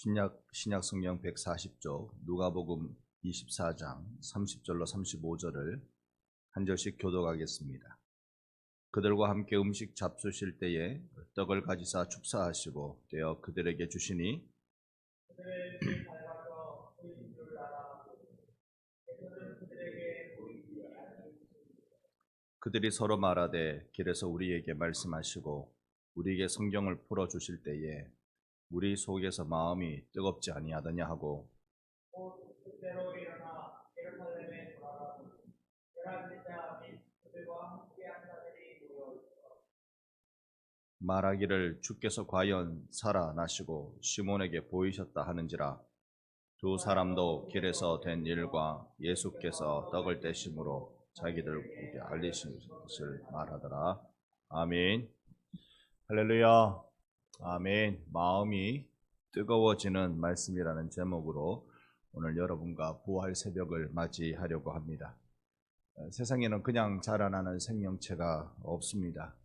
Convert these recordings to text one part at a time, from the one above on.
신약 성경 140쪽 누가복음 24장 30절로 35절을 한 절씩 교독하겠습니다. 그들과 함께 음식 잡수실 때에 떡을 가지사 축사하시고 떼어 그들에게 주시니 그들이 서로 말하되 길에서 우리에게 말씀하시고 우리에게 성경을 풀어주실 때에 우리 속에서 마음이 뜨겁지 아니하더냐 하고 말하기를 주께서 과연 살아나시고 시몬에게 보이셨다 하는지라. 두 사람도 길에서 된 일과 예수께서 떡을 떼심으로 자기들에게 알리신 것을 말하더라. 아멘. 할렐루야. 아멘. 마음이 뜨거워지는 말씀이라는 제목으로 오늘 여러분과 부활 새벽을 맞이하려고 합니다. 세상에는 그냥 자라나는 생명체가 없습니다.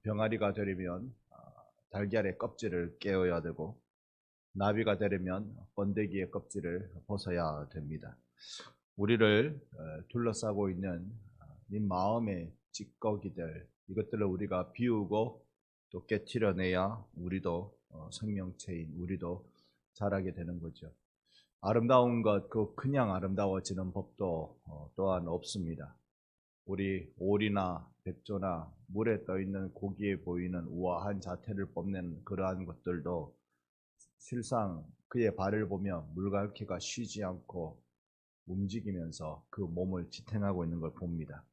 병아리가 되려면 달걀의 껍질을 깨어야 되고 나비가 되려면 번데기의 껍질을 벗어야 됩니다. 우리를 둘러싸고 있는 이 마음의 찌꺼기들, 이것들을 우리가 비우고 또 깨트려내야 우리도 생명체인 우리도 자라게 되는 거죠. 아름다운 것, 그냥 아름다워지는 법도 또한 없습니다. 우리 오리나 백조나 물에 떠있는 고기에 보이는 우아한 자태를 뽐내는 그러한 것들도 실상 그의 발을 보며 물갈퀴가 쉬지 않고 움직이면서 그 몸을 지탱하고 있는 걸 봅니다.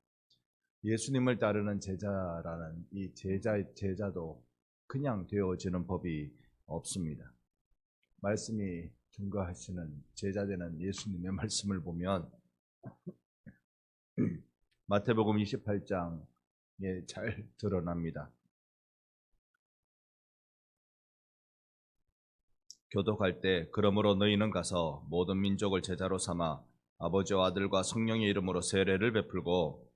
예수님을 따르는 제자라는 이 제자도 그냥 되어지는 법이 없습니다. 말씀이 증거하시는 제자되는 예수님의 말씀을 보면 마태복음 28장에 잘 드러납니다. 교독할 때 그러므로 너희는 가서 모든 민족을 제자로 삼아 아버지와 아들과 성령의 이름으로 세례를 베풀고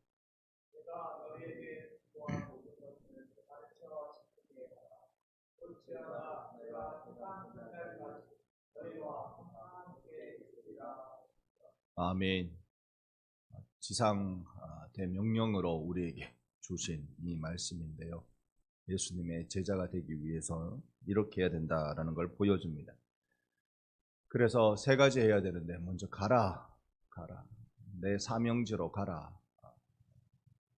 아멘. 지상 대명령으로 우리에게 주신 이 말씀인데요. 예수님의 제자가 되기 위해서 이렇게 해야 된다라는 걸 보여줍니다. 그래서 세 가지 해야 되는데 먼저 가라. 내 사명지로 가라.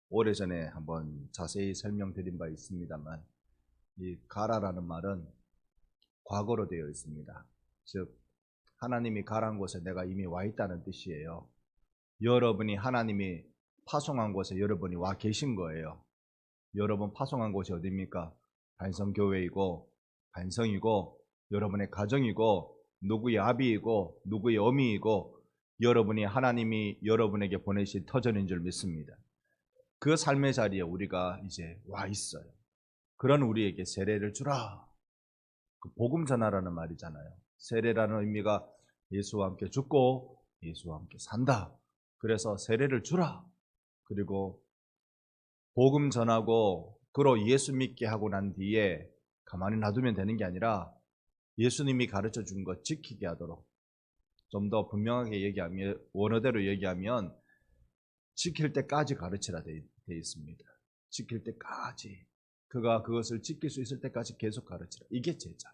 오래전에 한번 자세히 설명드린 바 있습니다만 이 가라라는 말은 과거로 되어 있습니다. 즉 하나님이 가란 곳에 내가 이미 와 있다는 뜻이에요. 여러분이 하나님이 파송한 곳에 여러분이 와 계신 거예요. 여러분 파송한 곳이 어디입니까? 반성교회이고 반성이고 여러분의 가정이고 누구의 아비이고 누구의 어미이고 여러분이 하나님이 여러분에게 보내신 터전인 줄 믿습니다. 그 삶의 자리에 우리가 이제 와 있어요. 그런 우리에게 세례를 주라. 그 복음 전하라는 말이잖아요. 세례라는 의미가 예수와 함께 죽고 예수와 함께 산다. 그래서 세례를 주라. 그리고 복음 전하고 그로 예수 믿게 하고 난 뒤에 가만히 놔두면 되는 게 아니라 예수님이 가르쳐 준 것 지키게 하도록 좀 더 분명하게 얘기하면 원어대로 얘기하면 지킬 때까지 가르치라 돼 있습니다. 지킬 때까지 그가 그것을 지킬 수 있을 때까지 계속 가르치라. 이게 제자.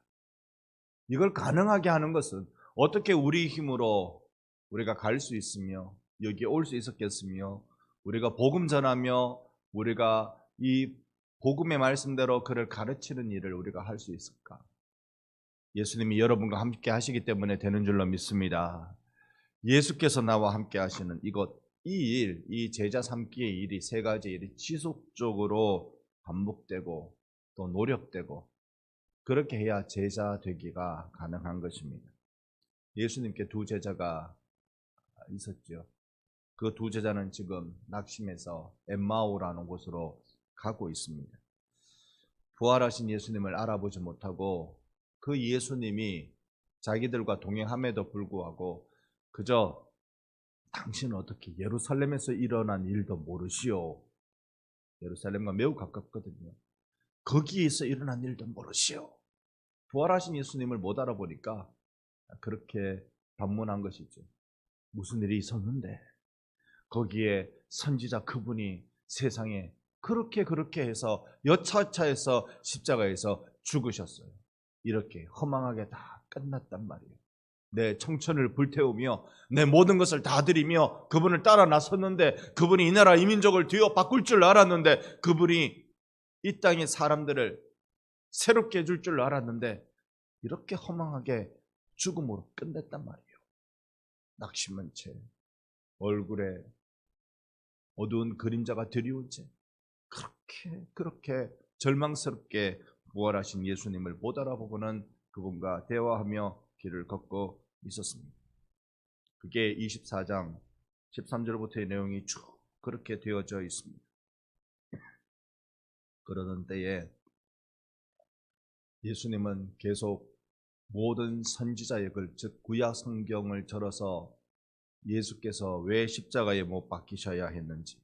이걸 가능하게 하는 것은 어떻게 우리 힘으로 우리가 갈 수 있으며 여기에 올 수 있었겠으며 우리가 복음 전하며 우리가 이 복음의 말씀대로 그를 가르치는 일을 우리가 할 수 있을까? 예수님이 여러분과 함께 하시기 때문에 되는 줄로 믿습니다. 예수께서 나와 함께 하시는 이 제자 삼기의 일이 세 가지 일이 지속적으로 반복되고 또 노력되고 그렇게 해야 제자 되기가 가능한 것입니다. 예수님께 두 제자가 있었죠. 그 두 제자는 지금 낙심해서 엠마오라는 곳으로 가고 있습니다. 부활하신 예수님을 알아보지 못하고 그 예수님이 자기들과 동행함에도 불구하고 그저 당신은 어떻게 예루살렘에서 일어난 일도 모르시오. 예루살렘과 매우 가깝거든요. 거기에서 일어난 일도 모르시오. 부활하신 예수님을 못 알아보니까 그렇게 반문한 것이죠. 무슨 일이 있었는데 거기에 선지자 그분이 세상에 그렇게 해서 여차차해서 십자가에서 죽으셨어요. 이렇게 허망하게 다 끝났단 말이에요. 내 청천을 불태우며 내 모든 것을 다 드리며 그분을 따라 나섰는데, 그분이 이 나라 이 민족을 뒤어 바꿀 줄 알았는데, 그분이 이 땅의 사람들을 새롭게 해줄 줄 알았는데 이렇게 허망하게 죽음으로 끝냈단 말이에요. 낙심한 채 얼굴에 어두운 그림자가 드리운 채 그렇게 절망스럽게 부활하신 예수님을 못 알아보고는 그분과 대화하며 길을 걷고 있었습니다. 그게 24장 13절부터의 내용이 쭉 그렇게 되어져 있습니다. 그러던 때에 예수님은 계속 모든 선지자의 글, 즉 구약 성경을 절어서 예수께서 왜 십자가에 못 박히셔야 했는지,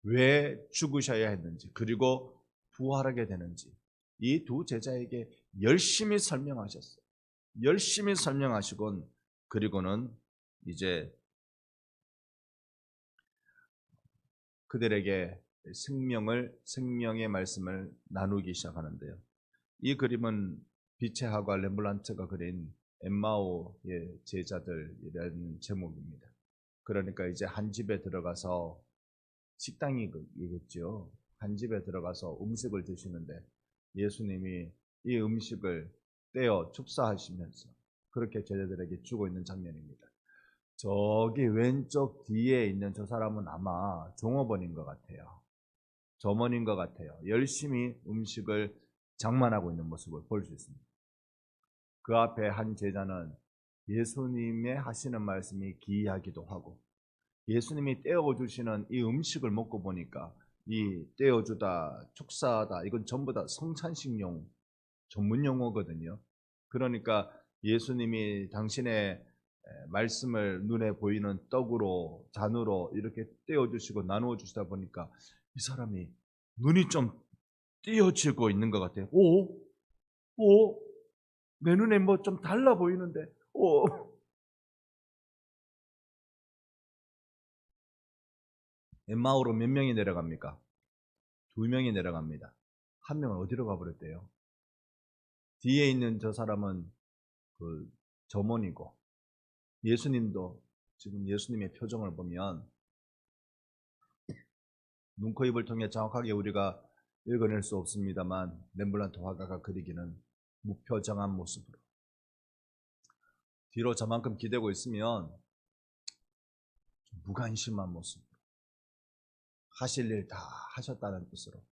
왜 죽으셔야 했는지, 그리고 부활하게 되는지 이 두 제자에게 열심히 설명하셨어요. 열심히 설명하시곤 그리고는 이제 그들에게 생명의 말씀을 나누기 시작하는데요. 이 그림은 비체하과 렘블란트가 그린 엠마오의 제자들이라는 제목입니다. 그러니까 이제 한 집에 들어가서 식당이겠죠. 한 집에 들어가서 음식을 드시는데 예수님이 이 음식을 떼어 축사하시면서 그렇게 제자들에게 주고 있는 장면입니다. 저기 왼쪽 뒤에 있는 저 사람은 아마 종업원인 것 같아요. 점원인 것 같아요. 열심히 음식을 장만하고 있는 모습을 볼 수 있습니다. 그 앞에 한 제자는 예수님의 하시는 말씀이 기이하기도 하고, 예수님이 떼어주시는 이 음식을 먹고 보니까 이 떼어주다, 축사하다, 이건 전부 다 성찬식용 전문 용어거든요. 그러니까 예수님이 당신의 말씀을 눈에 보이는 떡으로, 잔으로 이렇게 떼어주시고 나누어 주시다 보니까 이 사람이 눈이 좀 띄어지고 있는 것 같아요. 오, 내 눈에 뭐 좀 달라 보이는데, 엠마오로 몇 명이 내려갑니까? 2명이 내려갑니다. 한 명은 어디로 가버렸대요? 뒤에 있는 저 사람은 그 점원이고, 예수님도 지금 예수님의 표정을 보면 눈, 코, 입을 통해 정확하게 우리가 읽어낼 수 없습니다만 렘블란트 화가가 그리기는 무표정한 모습으로 뒤로 저만큼 기대고 있으면 무관심한 모습으로 하실 일 다 하셨다는 뜻으로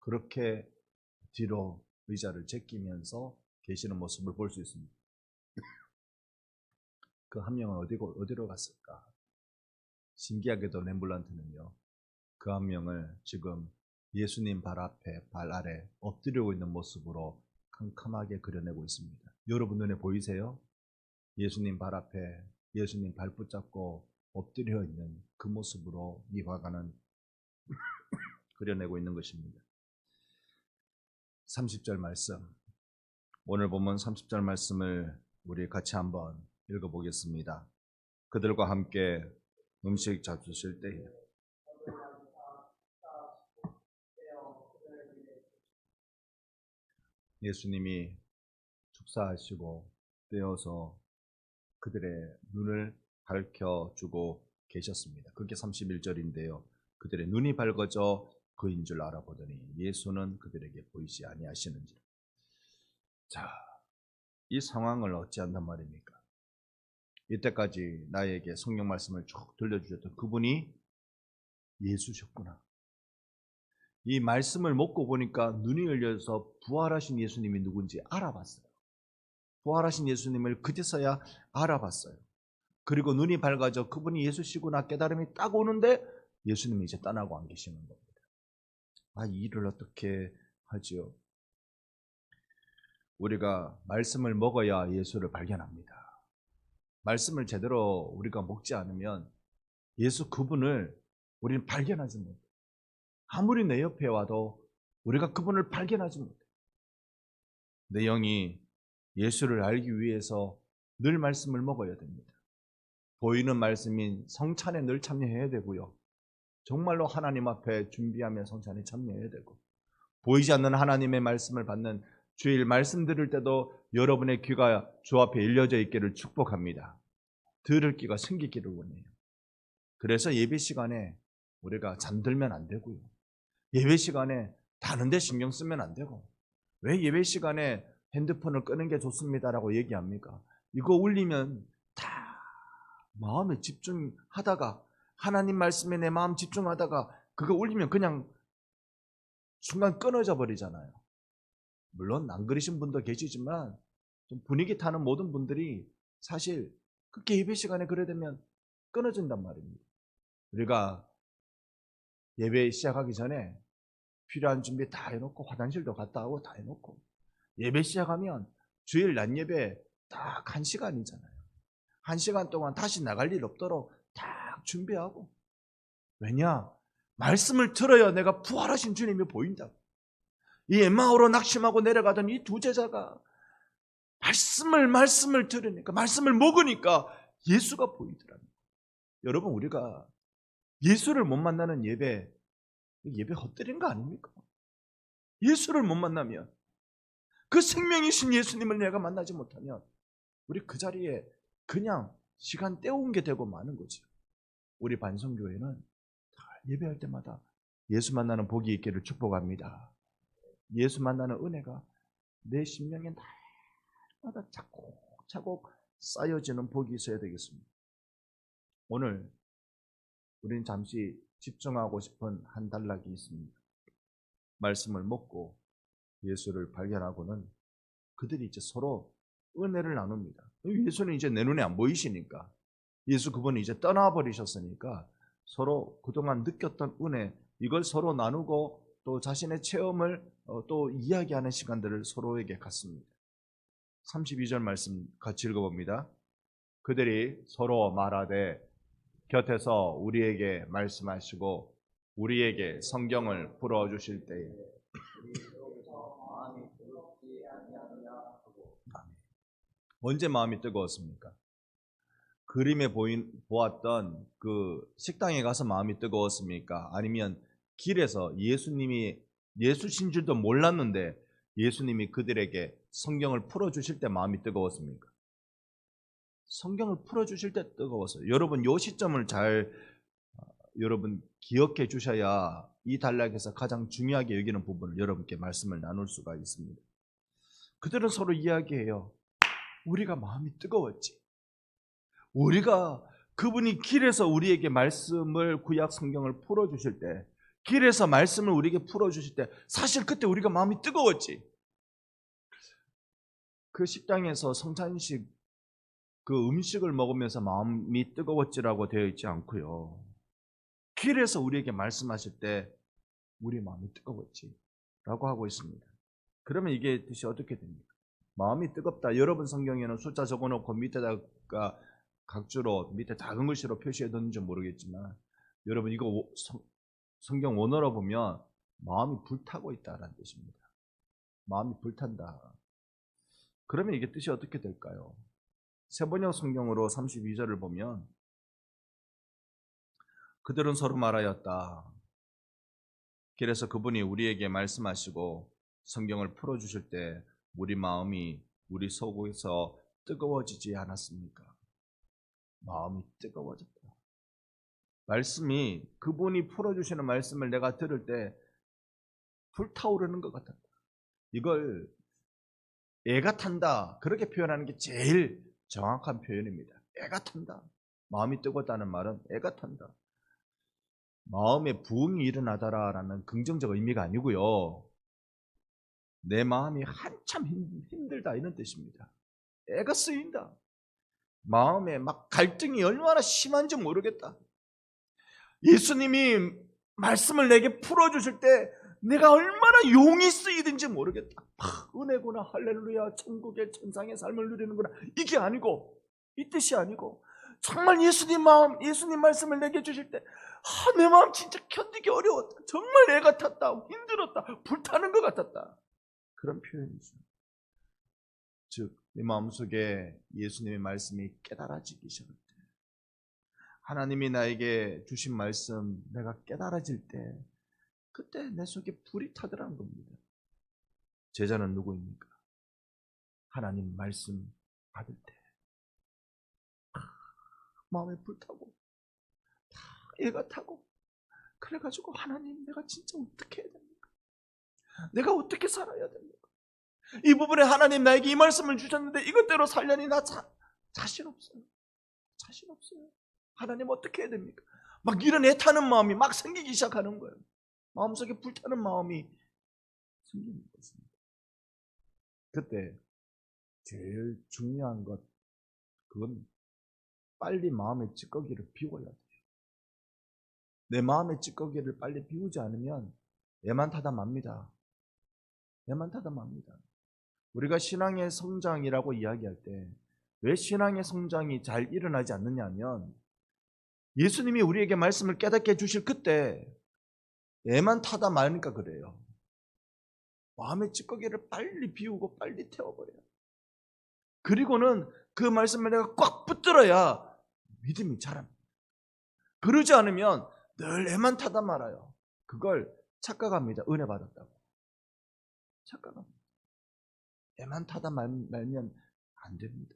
그렇게 뒤로 의자를 제끼면서 계시는 모습을 볼 수 있습니다. 그 한 명은 어디로 갔을까? 신기하게도 렘블란트는요, 그 한 명을 지금 예수님 발 앞에, 발 아래 엎드리고 있는 모습으로 캄캄하게 그려내고 있습니다. 여러분 눈에 보이세요? 예수님 발 앞에 예수님 발 붙잡고 엎드려 있는 그 모습으로 이 화가는 그려내고 있는 것입니다. 30절 말씀, 오늘 본문 30절 말씀을 우리 같이 한번 읽어보겠습니다. 그들과 함께 음식 잡수실 때에 예수님이 축사하시고 떼어서 그들의 눈을 밝혀주고 계셨습니다. 그게 31절인데요. 그들의 눈이 밝아져 그인 줄 알아보더니 예수는 그들에게 보이지 아니하시는지라. 자, 이 상황을 어찌한단 말입니까? 이때까지 나에게 성경 말씀을 쭉 들려주셨던 그분이 예수셨구나. 이 말씀을 먹고 보니까 눈이 열려서 부활하신 예수님이 누군지 알아봤어요. 부활하신 예수님을 그제서야 알아봤어요. 그리고 눈이 밝아져 그분이 예수시구나 깨달음이 딱 오는데 예수님이 이제 떠나고 안 계시는 겁니다. 아, 이 일을 어떻게 하지요? 우리가 말씀을 먹어야 예수를 발견합니다. 말씀을 제대로 우리가 먹지 않으면 예수 그분을 우리는 발견하지 못해요. 아무리 내 옆에 와도 우리가 그분을 발견하지 못해요. 내 영이 예수를 알기 위해서 늘 말씀을 먹어야 됩니다. 보이는 말씀인 성찬에 늘 참여해야 되고요. 정말로 하나님 앞에 준비하며 성찬에 참여해야 되고, 보이지 않는 하나님의 말씀을 받는 주일 말씀 들을 때도 여러분의 귀가 주 앞에 열려져 있기를 축복합니다. 들을 귀가 생기기를 원해요. 그래서 예배 시간에 우리가 잠들면 안 되고요. 예배 시간에 다른 데 신경 쓰면 안 되고, 왜 예배 시간에 핸드폰을 끄는 게 좋습니다라고 얘기합니까? 이거 울리면 다 마음에 집중하다가, 하나님 말씀에 내 마음 집중하다가 그거 울리면 그냥 순간 끊어져 버리잖아요. 물론 안 그러신 분도 계시지만 좀 분위기 타는 모든 분들이 사실 그렇게 예배 시간에 그래 되면 끊어진단 말입니다. 우리가 예배 시작하기 전에 필요한 준비 다 해놓고, 화장실도 갔다 오고 다 해놓고, 예배 시작하면 주일 낮 예배 딱 1시간이잖아요. 1시간 동안 다시 나갈 일 없도록 딱 준비하고. 왜냐? 말씀을 들어야 내가 부활하신 주님이 보인다. 이 엠마오로 낙심하고 내려가던 이 두 제자가 말씀을 들으니까, 말씀을 먹으니까 예수가 보이더랍니다. 여러분, 우리가 예수를 못 만나는 예배 헛되는 거 아닙니까? 예수를 못 만나면, 그 생명이신 예수님을 내가 만나지 못하면 우리 그 자리에 그냥 시간 때우는 게 되고 마는 거죠. 우리 반성교회는 예배할 때마다 예수 만나는 복이 있기를 축복합니다. 예수 만나는 은혜가 내 심령에 날마다 차곡차곡 쌓여지는 복이 있어야 되겠습니다. 오늘 우리는 잠시 집중하고 싶은 한 단락이 있습니다. 말씀을 먹고 예수를 발견하고는 그들이 이제 서로 은혜를 나눕니다. 예수는 이제 내 눈에 안 보이시니까, 예수 그분이 이제 떠나버리셨으니까 서로 그동안 느꼈던 은혜, 이걸 서로 나누고 또 자신의 체험을 또 이야기하는 시간들을 서로에게 갖습니다. 32절 말씀 같이 읽어봅니다. 그들이 서로 말하되 곁에서 우리에게 말씀하시고 우리에게 성경을 풀어주실 때에 언제 마음이 뜨거웠습니까? 그림에 보았던 그 식당에 가서 마음이 뜨거웠습니까? 아니면 길에서 예수님이 예수신 줄도 몰랐는데 예수님이 그들에게 성경을 풀어주실 때 마음이 뜨거웠습니까? 성경을 풀어주실 때 뜨거웠어요. 여러분, 이 시점을 잘 여러분 기억해 주셔야 이 단락에서 가장 중요하게 여기는 부분을 여러분께 말씀을 나눌 수가 있습니다. 그들은 서로 이야기해요. 우리가 마음이 뜨거웠지. 우리가 그분이 길에서 우리에게 말씀을, 구약 성경을 풀어주실 때, 길에서 말씀을 우리에게 풀어주실 때 사실 그때 우리가 마음이 뜨거웠지. 그 식당에서 성찬식 그 음식을 먹으면서 마음이 뜨거웠지라고 되어 있지 않고요. 길에서 우리에게 말씀하실 때 우리 마음이 뜨거웠지 라고 하고 있습니다. 그러면 이게 뜻이 어떻게 됩니까? 마음이 뜨겁다. 여러분 성경에는 숫자 적어놓고 밑에다가 각주로 밑에 작은 글씨로 표시해뒀는지 모르겠지만, 여러분 이거 성경 원어로 보면 마음이 불타고 있다라는 뜻입니다. 마음이 불탄다. 그러면 이게 뜻이 어떻게 될까요? 세번역 성경으로 32절을 보면 그들은 서로 말하였다. 길에서 그분이 우리에게 말씀하시고 성경을 풀어주실 때 우리 마음이 우리 속에서 뜨거워지지 않았습니까? 마음이 뜨거워졌다. 말씀이, 그분이 풀어주시는 말씀을 내가 들을 때 불타오르는 것 같았다. 이걸 애가 탄다, 그렇게 표현하는 게 제일 정확한 표현입니다. 애가 탄다. 마음이 뜨겁다는 말은 애가 탄다. 마음에 부흥이 일어나더라라는 긍정적 의미가 아니고요. 내 마음이 한참 힘들다 이런 뜻입니다. 애가 쓰인다. 마음에 막 갈등이 얼마나 심한지 모르겠다. 예수님이 말씀을 내게 풀어주실 때 내가 얼마나 용이 쓰이든지 모르겠다. 은혜구나, 할렐루야, 천국의 천상의 삶을 누리는구나. 이게 아니고, 이 뜻이 아니고, 정말 예수님 말씀을 내게 주실 때 내 마음 진짜 견디기 어려웠다. 정말 애가 탔다, 힘들었다, 불타는 것 같았다. 그런 표현이죠. 즉 내 마음속에 예수님의 말씀이 깨달아지기 시작할 때, 하나님이 나에게 주신 말씀 내가 깨달아질 때, 그때 내 속에 불이 타더라는 겁니다. 제자는 누구입니까? 하나님 말씀 받을 때 마음에 불타고 애가 타고, 그래가지고 하나님 내가 진짜 어떻게 해야 됩니까? 내가 어떻게 살아야 됩니까? 이 부분에 하나님 나에게 이 말씀을 주셨는데 이것대로 살려니 나 자신 없어요. 자신 없어요. 하나님 어떻게 해야 됩니까? 막 이런 애타는 마음이 막 생기기 시작하는 거예요. 마음속에 불타는 마음이 생기는 것입니다. 그때 제일 중요한 것, 그건 빨리 마음의 찌꺼기를 비워야 돼요. 내 마음의 찌꺼기를 빨리 비우지 않으면 애만 타다 맙니다. 애만 타다 맙니다. 우리가 신앙의 성장이라고 이야기할 때 왜 신앙의 성장이 잘 일어나지 않느냐 하면, 예수님이 우리에게 말씀을 깨닫게 해주실 그때 애만 타다 마니까 그래요. 마음의 찌꺼기를 빨리 비우고 빨리 태워버려요. 그리고는 그 말씀을 내가 꽉 붙들어야 믿음이 자랍니다. 그러지 않으면 늘 애만 타다 말아요. 그걸 착각합니다. 은혜 받았다고. 착각합니다. 애만 타다 말면 안 됩니다.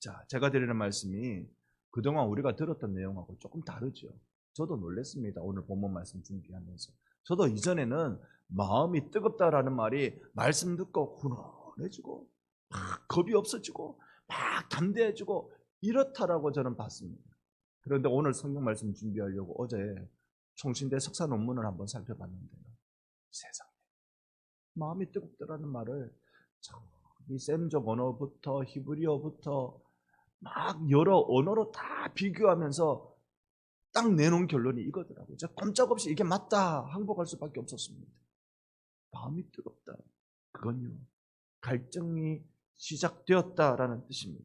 자, 제가 드리는 말씀이 그동안 우리가 들었던 내용하고 조금 다르죠. 저도 놀랐습니다. 오늘 본문 말씀 준비하면서. 저도 이전에는 마음이 뜨겁다라는 말이 말씀 듣고 훈훈해지고 막 겁이 없어지고 막 담대해지고 이렇다라고 저는 봤습니다. 그런데 오늘 성경 말씀 준비하려고 어제 총신대 석사 논문을 한번 살펴봤는데요. 세상에, 마음이 뜨겁다라는 말을 이 셈적 언어부터 히브리어부터 막 여러 언어로 다 비교하면서 딱 내놓은 결론이 이거더라고요. 제가 꼼짝없이 이게 맞다 항복할 수밖에 없었습니다. 마음이 뜨겁다. 그건요, 갈등이 시작되었다라는 뜻입니다.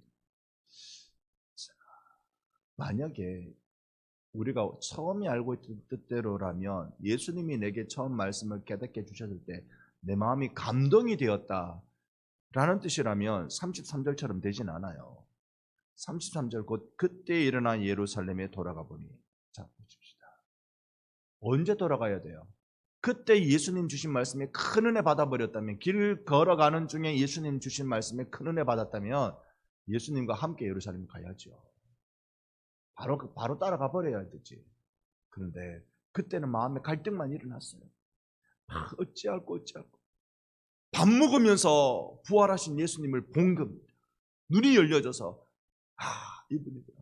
만약에 우리가 처음에 알고 있던 뜻대로라면, 예수님이 내게 처음 말씀을 깨닫게 해주셨을 때 내 마음이 감동이 되었다라는 뜻이라면 33절처럼 되진 않아요. 33절 곧 그때 일어난 예루살렘에 돌아가 보니, 자 보십시다. 언제 돌아가야 돼요? 그때 예수님 주신 말씀에 큰 은혜 받아버렸다면, 길 걸어가는 중에 예수님 주신 말씀에 큰 은혜 받았다면 예수님과 함께 예루살렘 가야죠. 바로 따라가 버려야 되지. 그런데 그때는 마음에 갈등만 일어났어요. 어찌할꼬. 밥 먹으면서 부활하신 예수님을 본 겁니다. 눈이 열려져서 이분이구나.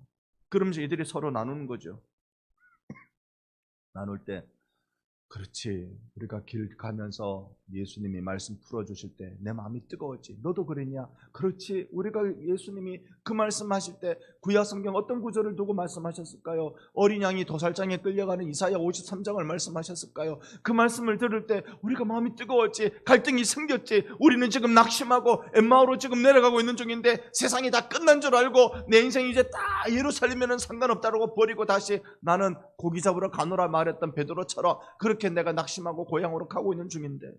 그러면서 이들이 서로 나누는 거죠. 나눌 때, 그렇지, 우리가 길 가면서 예수님이 말씀 풀어주실 때 내 마음이 뜨거웠지. 너도 그랬냐? 그렇지, 우리가 예수님이 그 말씀하실 때 구약 성경 어떤 구절을 두고 말씀하셨을까요? 어린 양이 도살장에 끌려가는 이사야 53장을 말씀하셨을까요? 그 말씀을 들을 때 우리가 마음이 뜨거웠지. 갈등이 생겼지. 우리는 지금 낙심하고 엠마오로 지금 내려가고 있는 중인데 세상이 다 끝난 줄 알고 내 인생이 이제 다 예루살렘에는 상관없다고 버리고 다시 나는 고기 잡으러 가노라 말했던 베드로처럼 그렇게 내가 낙심하고 고향으로 가고 있는 중인데,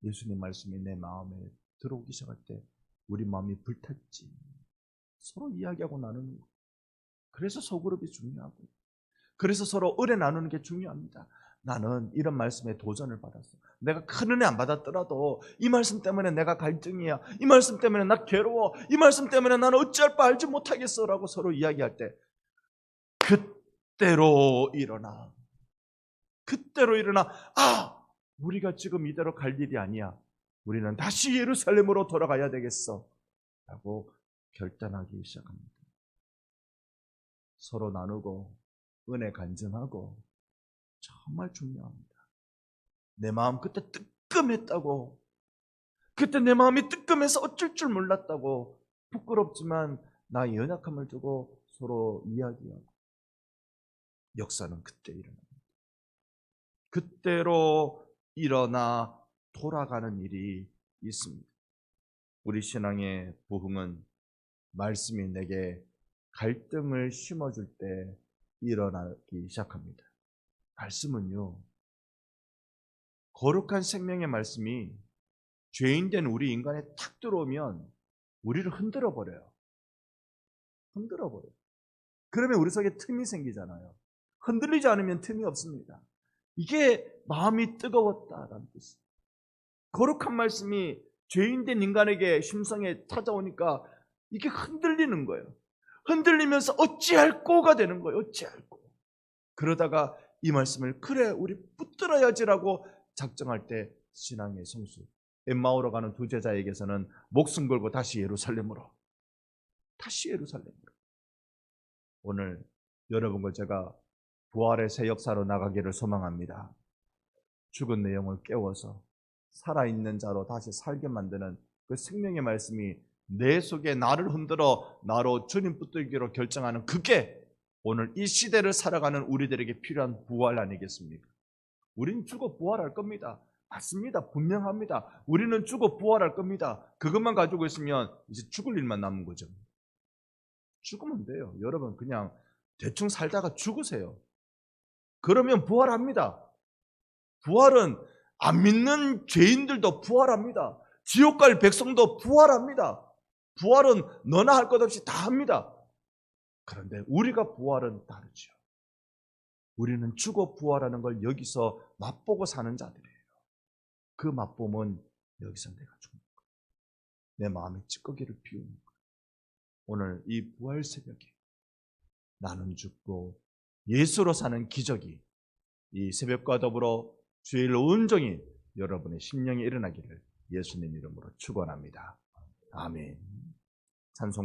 예수님 말씀이 내 마음에 들어오기 시작할 때 우리 마음이 불탔지. 서로 이야기하고 나누는 거. 그래서 소그룹이 중요하고, 그래서 서로 은혜 나누는 게 중요합니다. 나는 이런 말씀에 도전을 받았어. 내가 큰 은혜 안 받았더라도 이 말씀 때문에 내가 갈등이야. 이 말씀 때문에 나 괴로워. 이 말씀 때문에 나는 어찌할 바 알지 못하겠어 라고 서로 이야기할 때 그때로 일어나. 우리가 지금 이대로 갈 일이 아니야. 우리는 다시 예루살렘으로 돌아가야 되겠어 라고 결단하기 시작합니다. 서로 나누고 은혜 간증하고, 정말 중요합니다. 내 마음 그때 뜨끔했다고, 그때 내 마음이 뜨끔해서 어쩔 줄 몰랐다고, 부끄럽지만 나의 연약함을 두고 서로 이야기하고, 역사는 그때 일어납니다. 그때로 일어나 돌아가는 일이 있습니다. 우리 신앙의 부흥은 말씀이 내게 갈등을 심어줄 때 일어나기 시작합니다. 말씀은요, 거룩한 생명의 말씀이 죄인된 우리 인간에 탁 들어오면 우리를 흔들어 버려요. 흔들어 버려요. 그러면 우리 속에 틈이 생기잖아요. 흔들리지 않으면 틈이 없습니다. 이게 마음이 뜨거웠다라는 뜻이에요. 거룩한 말씀이 죄인된 인간에게 심성에 찾아오니까 이게 흔들리는 거예요. 흔들리면서 어찌할꼬가 되는 거예요. 어찌할꼬. 그러다가 이 말씀을 그래 우리 붙들어야지라고 작정할 때 신앙의 성수. 엠마오로 가는 두 제자에게서는 목숨 걸고 다시 예루살렘으로. 오늘 여러분과 제가 부활의 새 역사로 나가기를 소망합니다. 죽은 내용을 깨워서 살아있는 자로 다시 살게 만드는 그 생명의 말씀이 내 속에 나를 흔들어 나로 주님 붙들기로 결정하는 그게 오늘 이 시대를 살아가는 우리들에게 필요한 부활 아니겠습니까? 우리는 죽어 부활할 겁니다. 맞습니다. 분명합니다. 우리는 죽어 부활할 겁니다. 그것만 가지고 있으면 이제 죽을 일만 남은 거죠. 죽으면 돼요. 여러분 그냥 대충 살다가 죽으세요. 그러면 부활합니다. 부활은 안 믿는 죄인들도 부활합니다. 지옥 갈 백성도 부활합니다. 부활은 너나 할 것 없이 다 합니다. 그런데 우리가 부활은 다르죠. 우리는 죽어 부활하는 걸 여기서 맛보고 사는 자들이에요. 그 맛봄은 여기서 내가 죽는 거예요. 내 마음의 찌꺼기를 비우는 거예요. 오늘 이 부활 새벽에 나는 죽고 예수로 사는 기적이 이 새벽과 더불어 주일 온종일 여러분의 심령에 일어나기를 예수님 이름으로 축원합니다. 아멘. 찬송